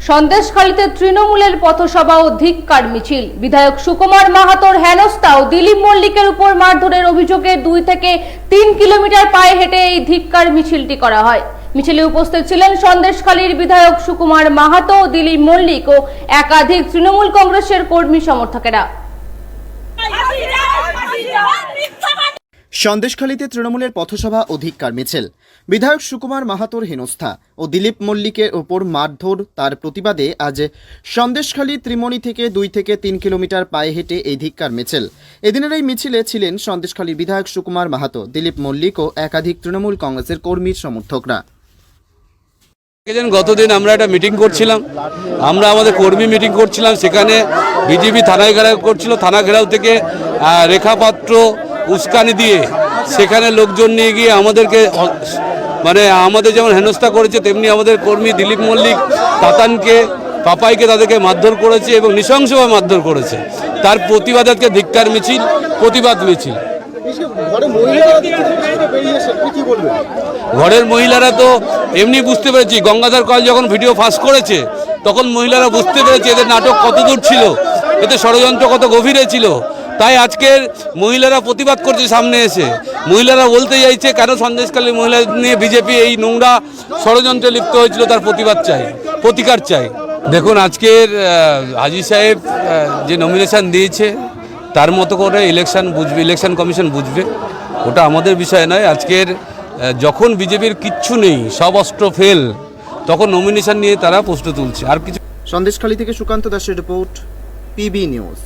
সন্দেশখালীতে তৃণমূলের পথসভা ও ধিক্কার মিছিল। বিধায়ক সুকুমার মাহাতোর হেনস্থা ও দিলীপ মল্লিকের উপর মারধরের অভিযোগে 2 থেকে 3 কিলোমিটার পায়ে হেঁটে এই ধিক্কার মিছিলটি করা হয়। মিছিলে উপস্থিত ছিলেন সন্দেশখালীর বিধায়ক সুকুমার মাহাতো, দিলীপ মল্লিক ও একাধিক তৃণমূল কংগ্রেসের কর্মী সমর্থকেরা। সন্দেশখালীতে তৃণমূলের পথসভা ও ধিক্কার মিছিল। বিধায়ক সুকুমার মাহাতোর হেনস্থা ও দিলীপ মল্লিকের ওপর মারধর, তার প্রতিবাদে আজ সন্দেশখালী ত্রিমণি থেকে 2 থেকে 3 কিলোমিটার পায়ে হেঁটে এই ধিক্কার মিছিল। এদিনের এই মিছিলে ছিলেন সন্দেশখালীর বিধায়ক সুকুমার মাহাতো, দিলীপ মল্লিক ও একাধিক তৃণমূল কংগ্রেসের কর্মী সমর্থকরা। গতদিন আমরা একটা মিটিং করছিলাম, আমরা আমাদের কর্মী মিটিং করছিলাম, সেখানে বিজেপি থানায় ঘেরাও করছিল। থানা ঘেরাও থেকে রেখাপাত্র উস্কানি দিয়ে সেখানে লোকজন নিয়ে গিয়ে আমাদেরকে আমাদের যেমন হেনস্থা করেছে, তেমনি আমাদের কর্মী দিলীপ মল্লিক, তাতানকে, পাপাইকে তাদেরকে মারধর করেছে এবং নৃশংসভাবে মারধর করেছে। তার প্রতিবাদে আজকে ধিক্কার মিছিল, প্রতিবাদ মিছিল। ঘরের মহিলারা তো এমনি বুঝতে পেরেছি, গঙ্গাধর কল যখন ভিডিও ফাঁস করেছে তখন মহিলারা বুঝতে পেরেছে এদের নাটক কত দূর ছিল, এতে ষড়যন্ত্র কত গভীরে ছিল। তাই আজকের মহিলারা প্রতিবাদ করছে সামনে এসে। মহিলারা বলতে চাইছে কেন সন্দেশখালী মহিলা নিয়ে বিজেপি এই নোংরা ষড়যন্ত্রে লিপ্ত হয়েছিল, তার প্রতিবাদ চাই, প্রতিকার চাই। দেখুন, আজকের হাজি সাহেব যে নমিনেশন দিয়েছে তার মতো করে ইলেকশন বুঝবে, ইলেকশন কমিশন বুঝবে, ওটা আমাদের বিষয় নয়। আজকের যখন বিজেপির কিচ্ছু নেই, সব অস্ত্র ফেল, তখন নমিনেশন নিয়ে তারা প্রশ্ন তুলছে, আর কিছু। সন্দেশখালী থেকে সুকান্ত দাসের রিপোর্ট, পিবি নিউজ।